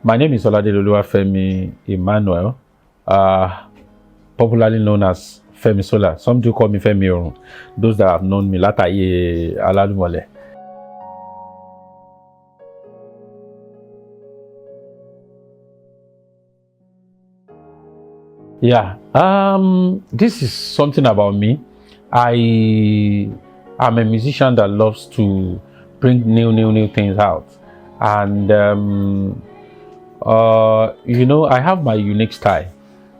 My name is OLADELE Emmanuel, popularly known as Femi Solar. Some do call me Femi. Those that have known me, Lataye Aladumole. Yeah. This is something about me. I am a musician that loves to bring new things out, and I have my unique style,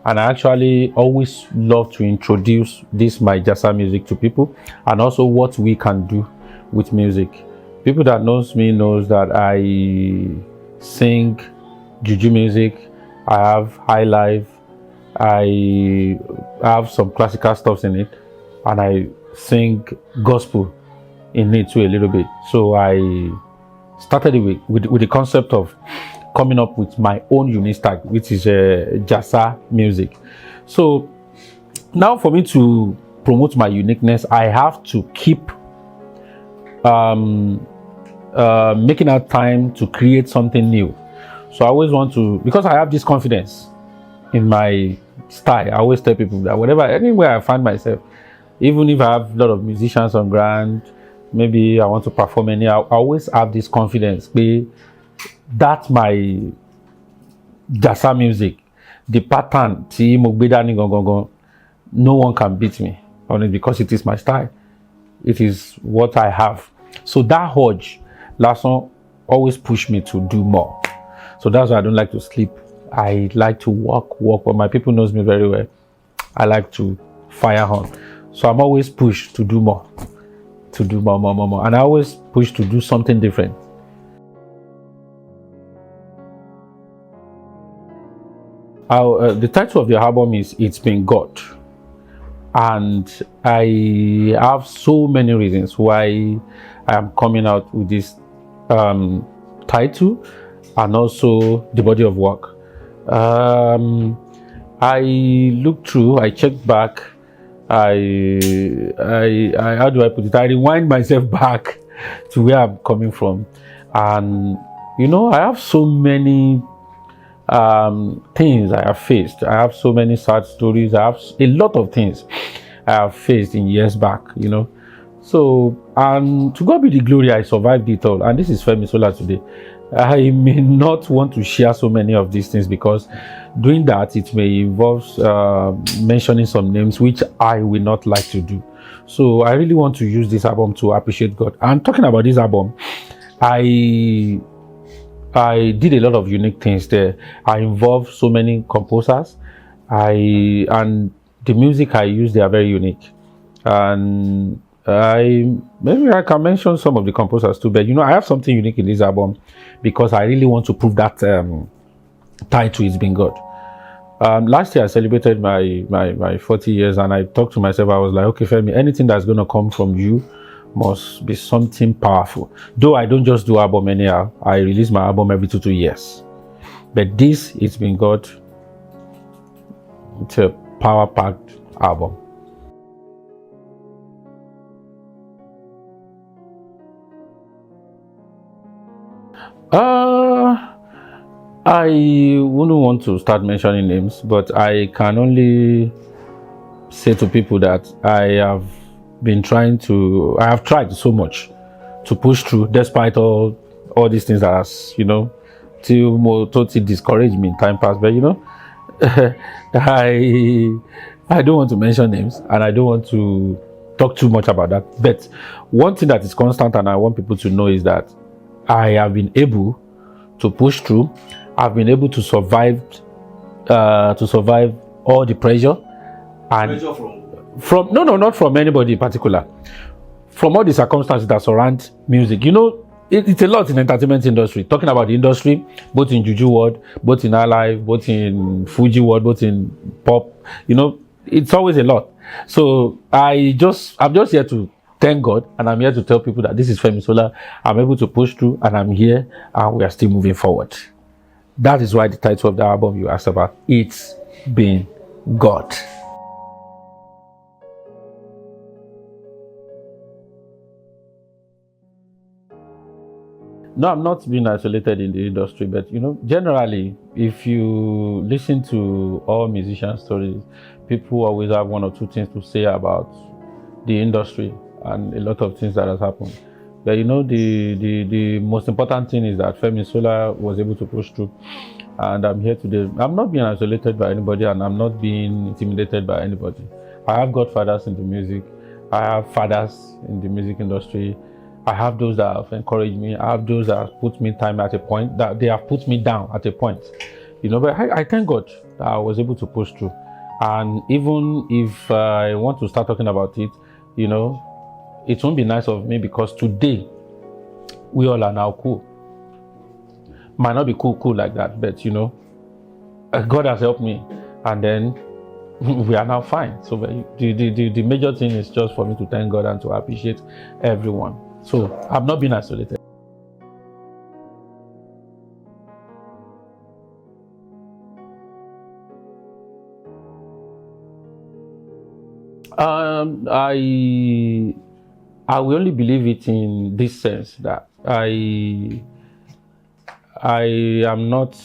and I actually always love to introduce this my jazza music to people, and also what we can do with music. People that knows me knows that I sing juju music. I have high life. I have some classical stuff in it, and I sing gospel in it too a little bit. So I started it with the concept of coming up with my own unique style, which is jazza music. So now for me to promote my uniqueness, I have to keep making out time to create something new. So I always want to, because I have this confidence in my style. I always tell people that anywhere I find myself, even if I have a lot of musicians on ground, maybe I want to perform I always have this confidence. That's my jazza music. The pattern, no one can beat me on it because it is my style. It is what I have. So that urge, last one, always push me to do more. So that's why I don't like to sleep. I like to walk. But my people knows me very well. I like to fire on. So I'm always pushed to do more. More. And I always push to do something different. The title of the album is It's Been God. And I have so many reasons why I am coming out with this title and also the body of work. I looked through, I checked back, how do I put it? I rewind myself back to where I'm coming from. And, I have so many things I have faced. I have so many sad stories. I have a lot of things I have faced in years back, So, and to God be the glory, I survived it all. And this is Femi Solar today. I may not want to share so many of these things because doing that, it may involve mentioning some names, which I will not like to do. So I really want to use this album to appreciate God. And talking about this album, I did a lot of unique things there. I involved so many composers. And the music I use, they are very unique. And maybe I can mention some of the composers too, but I have something unique in this album because I really want to prove that title is being God. Last year I celebrated my 40 years, and I talked to myself. I was like, okay, Femi, anything that's going to come from you must be something powerful. Though I don't just do album anyhow, I release my album every 2 years. But this, It's Been God, it's a power-packed album. I wouldn't want to start mentioning names, but I can only say to people that I have tried so much to push through despite all these things that has, totally discouraged me in time past. But I don't want to mention names, and I don't want to talk too much about that. But one thing that is constant, and I want people to know, is that I have been able to push through. I've been able to survive all the pressure. And pressure from no, not from anybody in particular. From all the circumstances that surround music. It's a lot in the entertainment industry. Talking about the industry, both in Juju world, both in highlife, both in Fuji world, both in pop. It's always a lot. So I'm just here to thank God, and I'm here to tell people that this is Femi Solar. I'm able to push through, and I'm here, and we are still moving forward. That is why the title of the album you asked about, It's Been God. No, I'm not being isolated in the industry, but generally, if you listen to all musician stories, people always have one or two things to say about the industry and a lot of things that has happened. But the most important thing is that Femi Solar was able to push through, and I'm here today. I'm not being isolated by anybody, and I'm not being intimidated by anybody. I have godfathers in the music. I have fathers in the music industry. I have those that have encouraged me. I have those that have put me time at a point, that they have put me down at a point. But I thank God that I was able to push through. And even if I want to start talking about it, it won't be nice of me, because today we all are now cool. Might not be cool like that, but God has helped me, and then we are now fine. So the major thing is just for me to thank God and to appreciate everyone. So I've not been isolated. I will only believe it in this sense, that I am not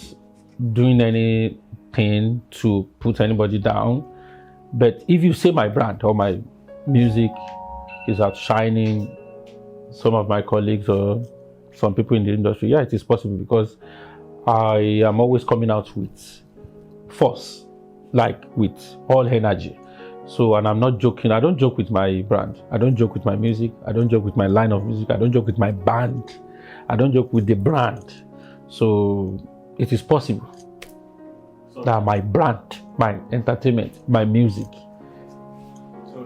doing anything to put anybody down. But if you say my brand or my music is outshining some of my colleagues or some people in the industry, yeah, it is possible, because I am always coming out with force, like with all energy. So, and I'm not joking. I don't joke with my brand. I don't joke with my music. I don't joke with my line of music. I don't joke with my band. I don't joke with the brand. So it is possible that my brand, my entertainment, my music,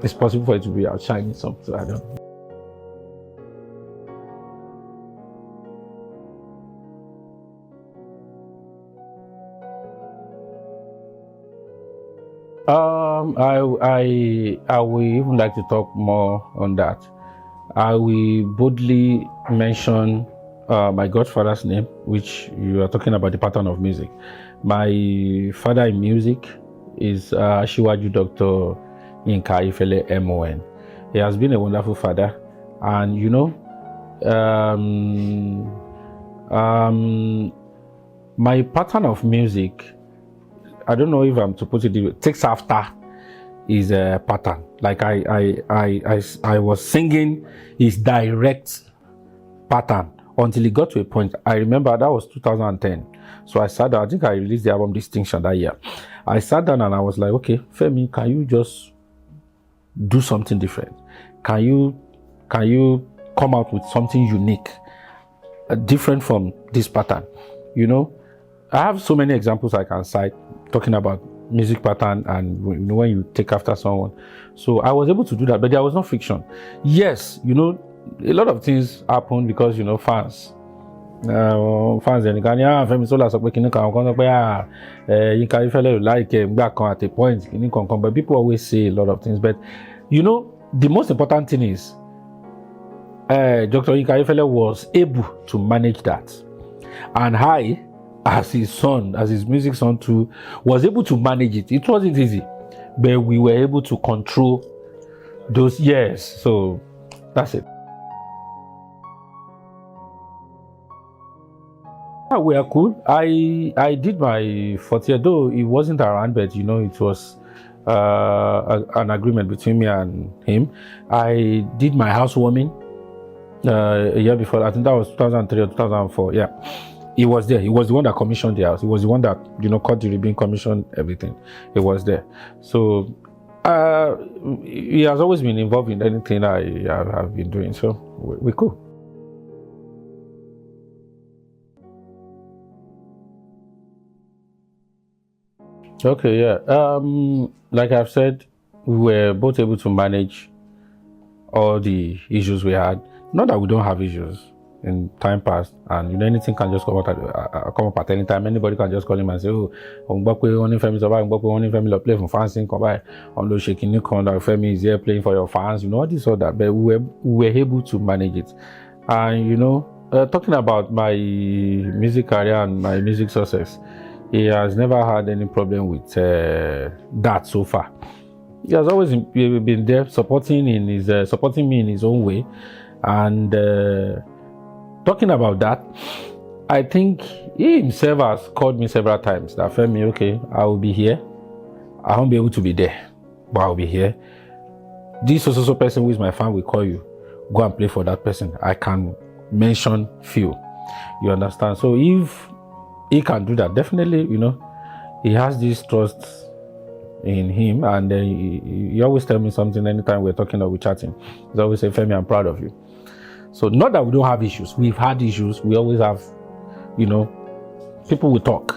it's possible for it to be outshining something. I don't. I will even like to talk more on that. I will boldly mention my godfather's name, which you are talking about, the pattern of music. My father in music is Shiwaju Dr. Yinka Ifele MON. He has been a wonderful father, and my pattern of music, I don't know if I'm to put it, takes after his pattern. Like I was singing his direct pattern until it got to a point. I remember that was 2010. So I sat down. I think I released the album Distinction that year. I sat down and I was like, okay, Femi, can you just do something different? Can you come out with something unique, different from this pattern? I have so many examples I can cite talking about music pattern and when you take after someone. So I was able to do that, but there was no friction. Yes, a lot of things happen because fans and Femi Solar sọ pé kíní kan sọ pé Yinka Ayefele like gbà kan at a point kíní kan, but people always say a lot of things. But the most important thing is Dr. Yinka Ayefele was able to manage that, and I, as his son, as his music son too, was able to manage it. It wasn't easy, but we were able to control those years. So that's it. We are cool. I did my 40th, though it wasn't around, but it was an agreement between me and him. I did my housewarming a year before. I think that was 2003 or 2004. Yeah. He was there. He was the one that commissioned the house. He was the one that, cut the ribbon, commissioned everything. He was there. So he has always been involved in anything I have been doing. So we're cool. Okay, yeah. Like I've said, we were both able to manage all the issues we had. Not that we don't have issues in time past, and anything can just come up at any time. Anybody can just call him and say, "Oh, Femi Solar play for fans, come by. Femi is here playing for your fans." All this or that. But we were able to manage it. And talking about my music career and my music success, he has never had any problem with that so far. He has always been there, supporting me in his own way, and talking about that, I think he himself has called me several times that, Femi, okay, I will be here. I won't be able to be there, but I'll be here. This so person who is my fan will call you. Go and play for that person. I can mention few. You understand? So if he can do that, definitely, he has this trust in him, and he always tell me something anytime we're talking or we're chatting. He's always say, Femi, I'm proud of you. So not that we don't have issues. We've had issues. We always have, people will talk.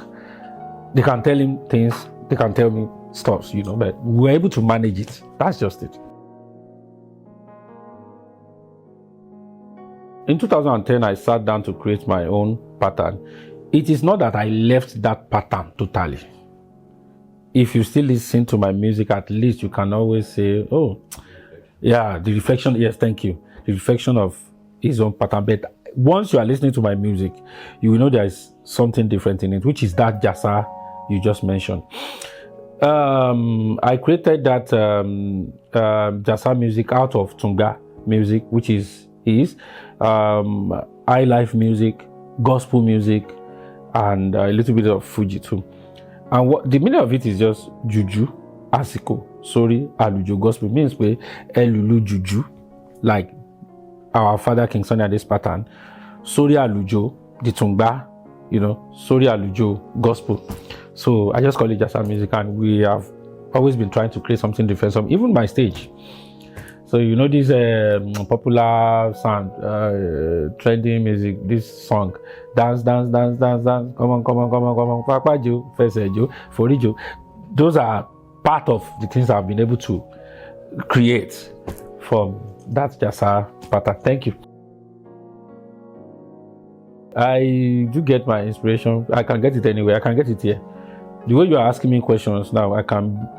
They can tell him things. They can tell me stuff, but we're able to manage it. That's just it. In 2010, I sat down to create my own pattern. It is not that I left that pattern totally. If you still listen to my music, at least you can always say, oh, yeah, the reflection, yes, thank you. The reflection of his own pattern. But once you are listening to my music, you will know there is something different in it, which is that jasa you just mentioned. I created that jasa music out of Tunga music, which is high life music, gospel music, and a little bit of Fuji too. And what the meaning of it is just juju, asiko, sorry, alujo. Gospel means we elulu juju, like our father King Sunny this pattern. Sorry alujo, the Tungba, sorry alujo, gospel. So I just call it jasa music, and we have always been trying to create something different. So even my stage. So this popular sound, trending music, this song, dance, come on, papajo, fesejo, forijo. Those are part of the things I've been able to create from that jasa pattern. Thank you. I do get my inspiration. I can get it anywhere. I can get it here. The way you are asking me questions now, I can,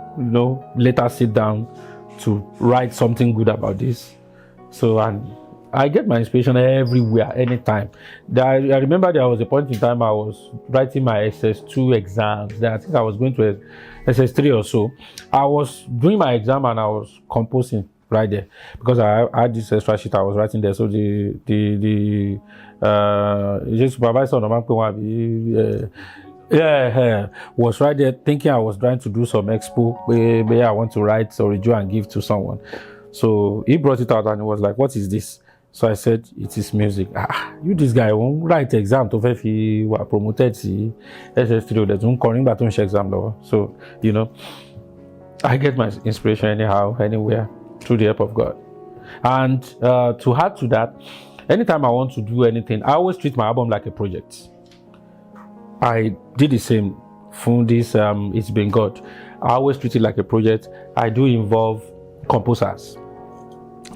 later sit down to write something good about this. So, and I get my inspiration everywhere, anytime. I remember there was a point in time I was writing my SS2 exams. I think I was going to SS3 or so. I was doing my exam and I was composing right there because I had this extra sheet I was writing there. So the supervisor was right there thinking I was trying to do some expo where I want to write or review and give to someone. So he brought it out and he was like, what is this? So I said, it is music. You this guy won't write exam to if he were promoted SS3 there's one calling but don't exam though. So I get my inspiration anyhow, anywhere, through the help of God. And to add to that, anytime I want to do anything, I always treat my album like a project. I did the same for this It's Been God. I always treat it like a project. I do involve composers.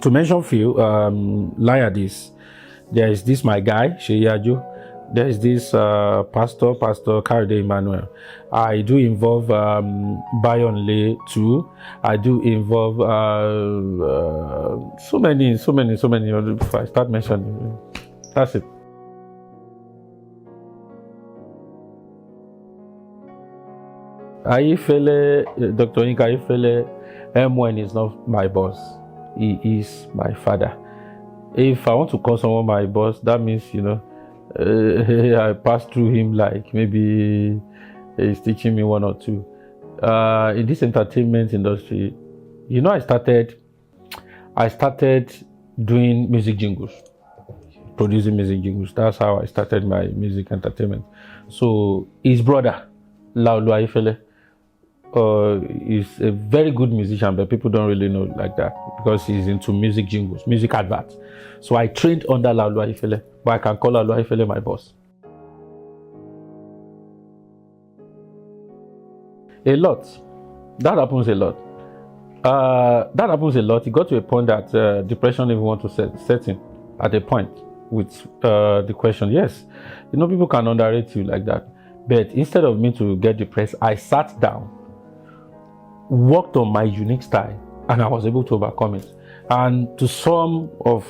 To mention few, this. There is this my guy, Sheyajo. There is this Pastor EMMANUEL. I do involve Bayonle too. I do involve so many. If I start mentioning, that's it. Dr. Inka Ayefele, M1 is not my boss. He is my father. If I want to call someone my boss, that means, I pass through him like maybe he's teaching me one or two. In this entertainment industry, I started doing music jingles, producing music jingles. That's how I started my music entertainment. So his brother, Laulu Ayefele, is a very good musician, but people don't really know like that because he's into music jingles, music adverts. So I trained under Laulu Ayefele, but I can call Laulu Ayefele my boss. A lot. That happens a lot. It got to a point that depression even want to set in at a point with the question. Yes, people can underrate you like that. But instead of me to get depressed, I sat down, worked on my unique style, and I was able to overcome it. And to some of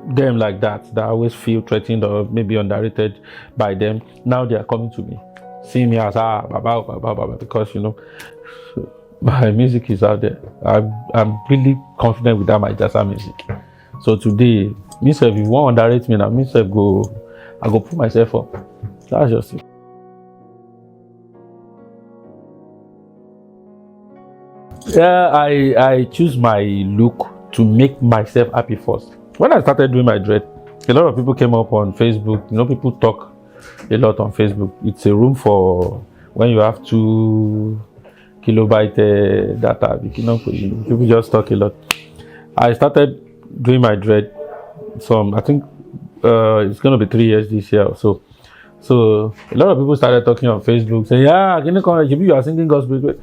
them like that I always feel threatened or maybe underrated by them, now they are coming to me, seeing me as baba, because my music is out there. I'm really confident with that, my jazz music. So today Me self, if you want underrate me now, me self I go put myself up. That's just it. Yeah, I choose my look to make myself happy first. When I started doing my dread, a lot of people came up on Facebook. People talk a lot on Facebook. It's a room for when you have 2 kilobyte data. People just talk a lot. I started doing my dread. I think it's gonna be 3 years this year. So a lot of people started talking on Facebook, saying, "Yeah, you are singing gospel."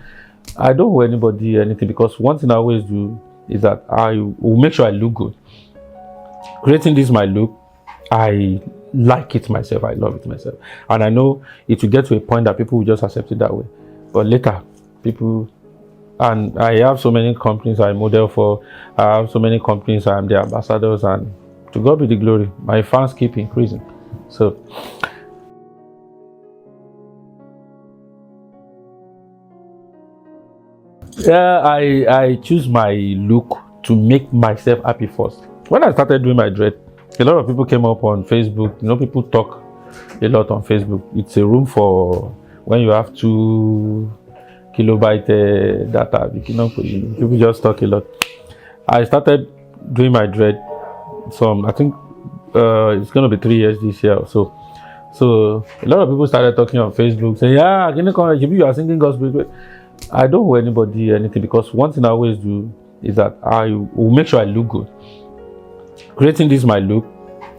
I don't owe anybody anything, because one thing I always do is that I will make sure I look good. Creating this my look, I like it myself, I love it myself, and I know it will get to a point that people will just accept it that way. But later, people, and I have so many companies I model for, I have so many companies I am the ambassadors, and to God be the glory, my fans keep increasing. So yeah, I choose my look to make myself happy first. When I started doing my dread, a lot of people came up on Facebook. People talk a lot on Facebook. It's a room for when you have 2 kilobyte data. People just talk a lot. I started doing my dread. I think it's gonna be 3 years this year. So a lot of people started talking on Facebook, saying, "Yeah, you are singing gospel." I don't owe anybody anything, because one thing I always do is that I will make sure I look good. Creating this my look,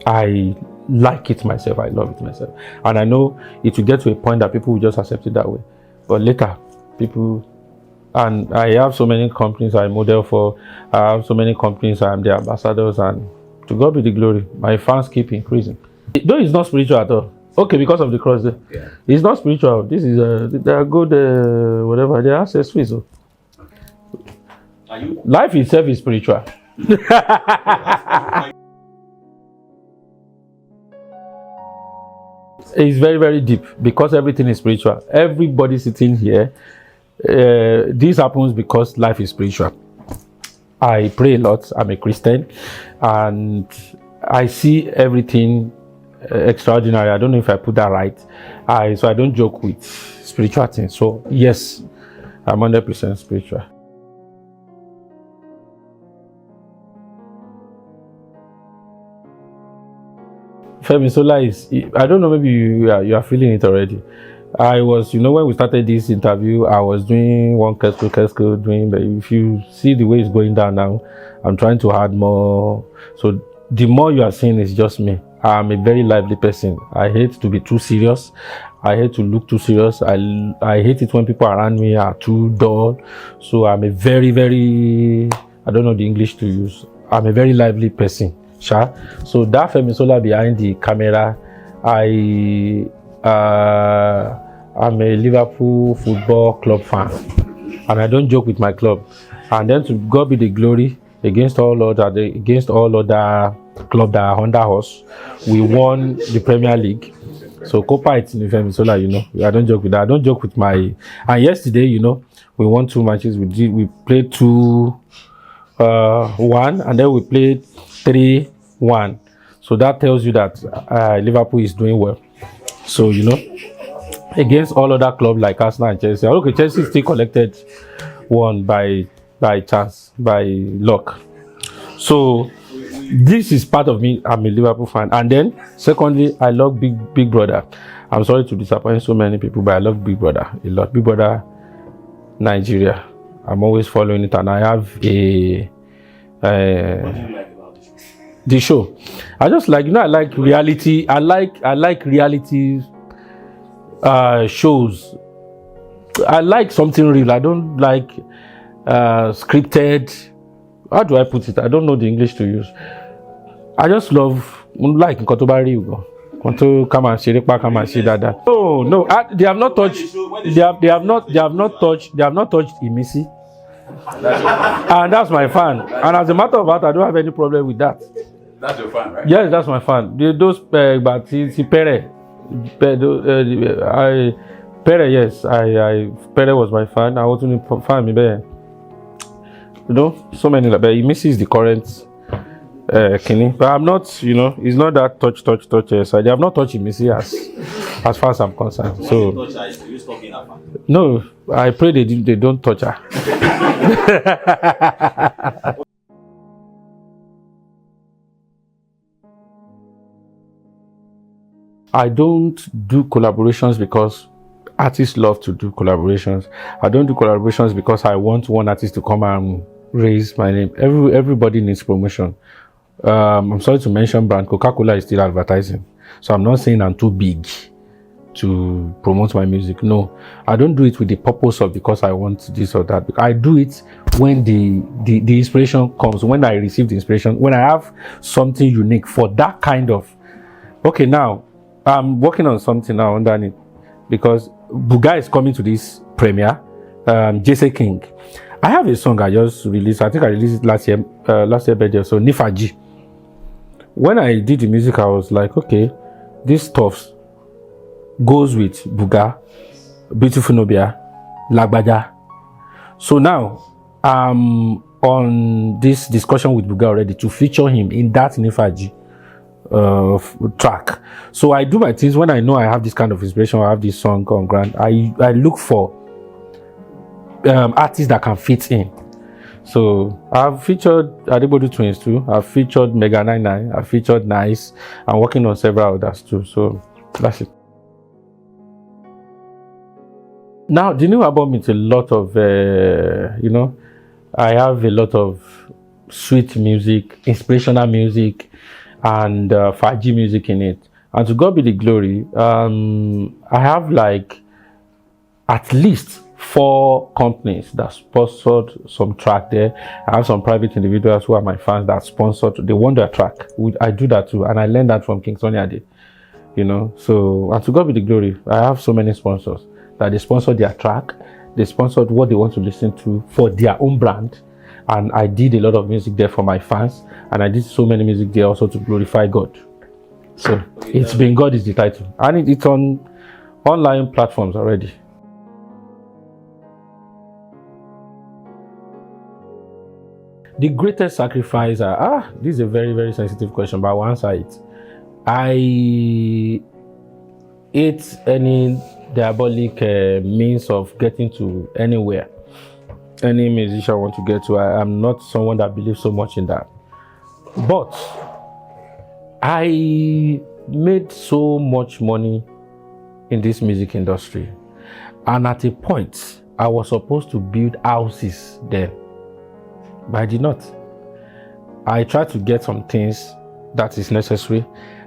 I like it myself, I love it myself, and I know it will get to a point that people will just accept it that way. But later, people, and I have so many companies I model for, I have so many companies I am the ambassadors, and to God be the glory, my fans keep increasing. Though it's not spiritual at all. Okay, because of the cross there. Yeah. It's not spiritual. This is they are good, whatever, they are accessories. So. Life itself is spiritual. It's very, very deep, because everything is spiritual. Everybody sitting here, this happens because life is spiritual. I pray a lot. I'm a Christian, and I see everything extraordinary. I don't know if I put that right. So I don't joke with spiritual things. So yes, I'm 100% spiritual. Femi Solar is, I don't know, maybe you are feeling it already. I was, when we started this interview, I was doing one Kesko doing, but if you see the way it's going down now, I'm trying to add more. So the more you are seeing is just me. I'm a very lively person. I hate to be too serious. I hate to look too serious. I hate it when people around me are too dull. So I'm a very, very, I don't know the English to use. I'm a very lively person. Sure. So that Femi Solar behind the camera, I'm a Liverpool football club fan, and I don't joke with my club. And then to God be the glory, against all other clubs that are under us, we won the Premier League. So Copa it's in Femi Solar, I don't joke with that. I don't joke with my. And yesterday, we won 2 matches. We played 2-1, and then we played 3-1. So that tells you that Liverpool is doing well. So against all other clubs like Arsenal and Chelsea. Okay, Chelsea still collected one by chance, by luck. So this is part of me. I'm a Liverpool fan. And then secondly, I love Big Brother. I'm sorry to disappoint so many people, but I love Big Brother a lot. Big Brother Nigeria. I'm always following it, and I have what do you like about the show? I just like, I like reality. I like reality shows. I like something real. I don't like scripted. How do I put it? I don't know the English to use. I just love like Nkotobari Ugo. Come and see that. No, they have not touched. They have not touched Imisi. And that's my fan. And as a matter of fact, I don't have any problem with that. That's your fan, right? Yes, that's my fan. Those but it's Pere. Pere, yes. Pere was my fan. I wasn't fan me there. So many, but he misses the current Kenny. But I'm not, you know, it's not that touch. So they have not touched Missy as far as I'm concerned. So no, I pray they don't touch her. I don't do collaborations because artists love to do collaborations. I don't do collaborations because I want one artist to come and raise my name. Everybody needs promotion. I'm sorry to mention brand Coca-Cola is still advertising. So I'm not saying I'm too big to promote my music. No, I don't do it with the purpose of because I want this or that. I do it when the inspiration comes, when I receive the inspiration, when I have something unique for that kind of. Okay, now I'm working on something now underneath because Buga is coming to this premiere. Jesse King. I have a song I just released. I think I released it last year birthday. So Nifaji. When I did the music, I was like, okay, this stuff goes with Buga, Beautiful Nobia, Lagbaja. So now I'm on this discussion with Buga already to feature him in that Nifaji track. So I do my things when I know I have this kind of inspiration, I have this song on ground. I look for artists that can fit in. So I've featured Adebodu Twins too. I've featured Mega 99. I've featured Nice. I'm working on several others too. So that's it. Now the new album is a lot of you know, I have a lot of sweet music, inspirational music, and Faji music in it. And to God be the glory, I have like at least 4 companies that sponsored some track there. I have some private individuals who are my fans that sponsored. They want their track. I do that too, and I learned that from King Sonny Ade. You know, so and to God be the glory. I have so many sponsors that they sponsored their track. They sponsored what they want to listen to for their own brand, and I did a lot of music there for my fans, and I did so many music there also to glorify God. So it's been God is the title, and it's on online platforms already. The greatest sacrifice, this is a very, very sensitive question, but I will answer it. I ate any diabolic means of getting to anywhere any musician want to get to. I am not someone that believes so much in that. But I made so much money in this music industry. And at a point, I was supposed to build houses then. But I did not. I tried to get some things that is necessary.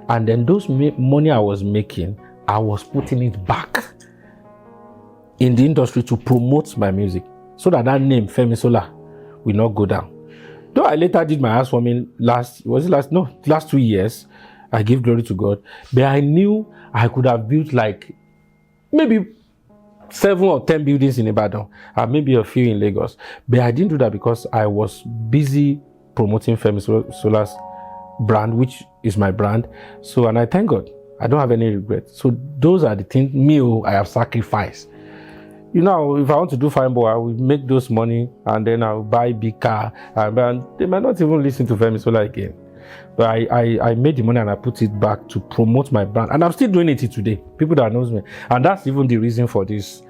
And then those money I was making, I was putting it back in the industry to promote my music. So that name, Femi Solar, will not go down. Though I later did my housewarming last 2 years. I give glory to God. But I knew I could have built like maybe 7 or 10 buildings in Ibadan and maybe a few in Lagos. But I didn't do that because I was busy promoting Femi Solar's brand, which is my brand. So, and I thank God. I don't have any regret. So those are the things I have sacrificed. You know, if I want to do fine boy, I will make those money and then I'll buy big car. And they might not even listen to Femi Solar again. But I made the money and I put it back to promote my brand. And I'm still doing it today. People that knows me. And that's even the reason for this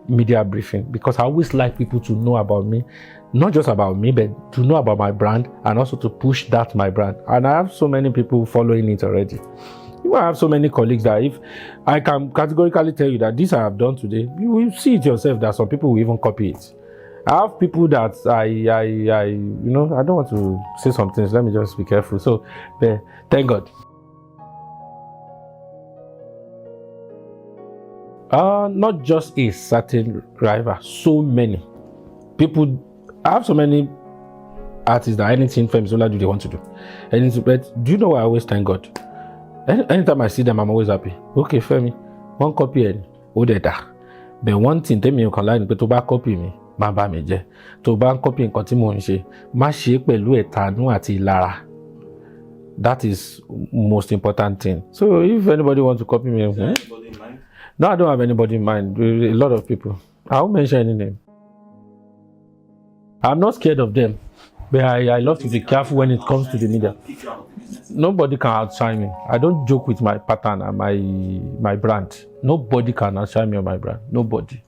media briefing. Because I always like people to know about me. Not just about me, but to know about my brand and also to push that my brand. And I have so many people following it already. You have so many colleagues that if I can categorically tell you that this I have done today, you will see it yourself that some people will even copy it. I have people that I don't want to say some things. Let me just be careful. So, thank God. Not just a certain rival, so many people. I have so many artists that anything Femi Solar do, they want to do. But do you know why I always thank God? Anytime I see them, I'm always happy. Okay, Femi, one copy and but one thing, tell me you can lie, but to back copy me. To bank copy and continue that is most important thing. So if anybody wants to copy me, no, I don't have anybody in mind. A lot of people. I won't mention any name. I'm not scared of them. But I love to be careful when it comes to the media. Nobody can outshine me. I don't joke with my pattern and my brand. Nobody can outshine me on my brand. Nobody.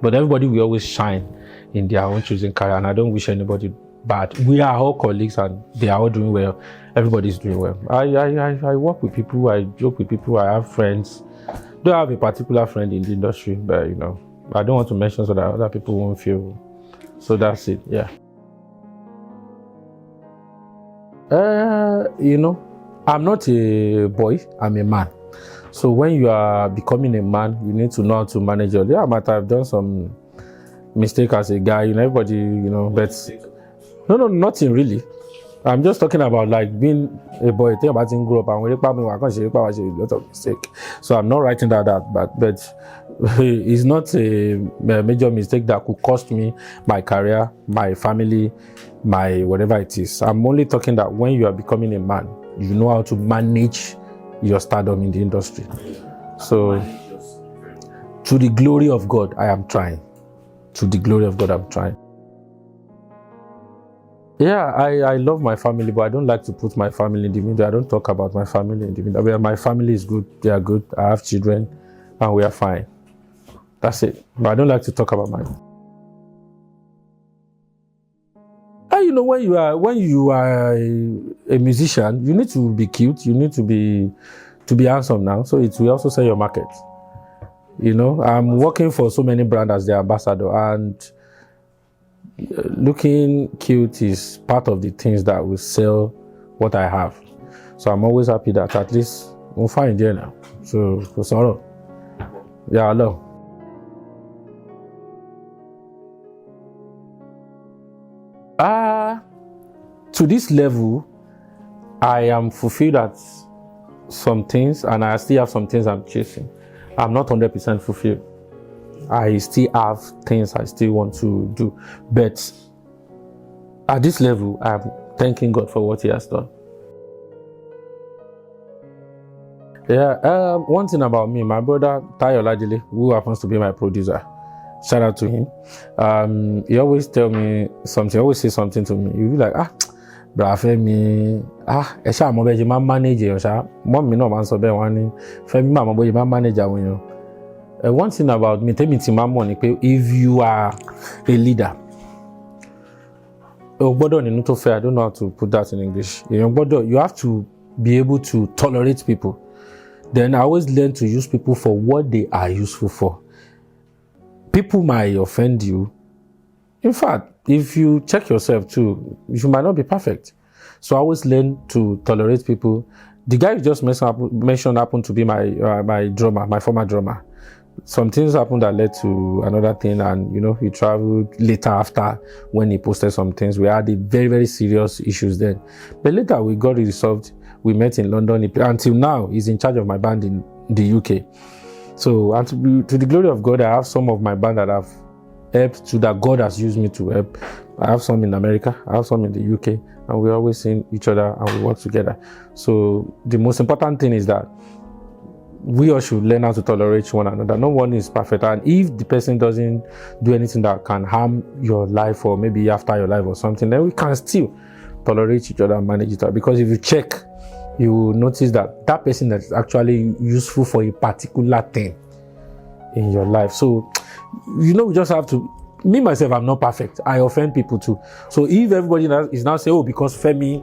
But everybody will always shine in their own choosing career, and I don't wish anybody bad. We are all colleagues and they are all doing well. Everybody's doing well. I work with people, I joke with people, I have friends. Don't have a particular friend in the industry, but you know, I don't want to mention so that other people won't feel. So that's it, yeah. You know, I'm not a boy, I'm a man. So when you are becoming a man, you need to know how to manage your. Yeah, I might have done some mistake as a guy, you know, everybody, you know, but no, nothing really. I'm just talking about like being a boy. Think about it, grow up and when you me, I can't say a lot of mistake. So I'm not writing that out, but it's not a major mistake that could cost me my career, my family, my whatever it is. I'm only talking that when you are becoming a man, you know how to manage your stardom in the industry. So to the glory of God, I am trying. To the glory of God, I'm trying. Yeah, I love my family, but I don't like to put my family in the middle. I don't talk about my family in the middle. I mean, my family is good, they are good. I have children, and we are fine. That's it. But I don't like to talk about mine. And you know, when you are a musician, you need to be cute. You need to be handsome now. So it will also sell your market. You know, I'm working for so many brands as their ambassador, and looking cute is part of the things that will sell what I have. So I'm always happy that at least we'll find there now. So for sorrow. Yeah, hello. To this level, I am fulfilled at some things, and I still have some things I'm chasing. I'm not 100% fulfilled. I still have things I still want to do. But at this level, I'm thanking God for what He has done. Yeah, one thing about me, my brother, OLADELE, who happens to be my producer, shout out to him. He always tell me something, always say something to me. He'll be like, Femi, Esha Mobeji man manage Osha. Mom me no man so be one Femi ma Mobeji man manage when you. One thing about me, tell me money, if you are a leader, I don't know how to put that in English. You have to be able to tolerate people. Then I always learn to use people for what they are useful for. People might offend you. In fact, if you check yourself too, you might not be perfect. So I always learn to tolerate people. The guy you just mentioned happened to be my drummer, my former drummer. Some things happened that led to another thing, and you know, he traveled later after when he posted some things. We had very, very serious issues then. But later we got it resolved. We met in London. Until now, he's in charge of my band in the UK. So, and to the glory of God, I have some of my band that have helped to that God has used me to help. I have some in America, I have some in the UK, and we always see each other and we work together. So the most important thing is that we all should learn how to tolerate one another. No one is perfect, and if the person doesn't do anything that can harm your life or maybe after your life or something, then we can still tolerate each other and manage it out. Because if you check, you will notice that that person is actually useful for a particular thing in your life. So, you know, we just have to, me myself, I'm not perfect. I offend people too. So if everybody is now saying, oh, because Femi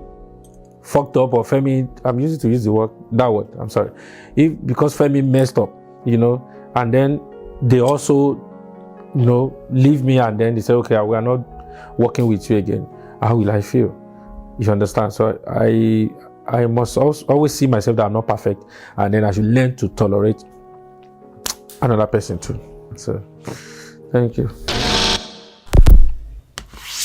fucked up, or Femi, I'm used to use that word, I'm sorry. Because Femi messed up, you know, and then they also, you know, leave me, and then they say, okay, we are not working with you again. How will I feel? You understand? So I must always see myself that I'm not perfect, and then I should learn to tolerate another person too. So, thank you.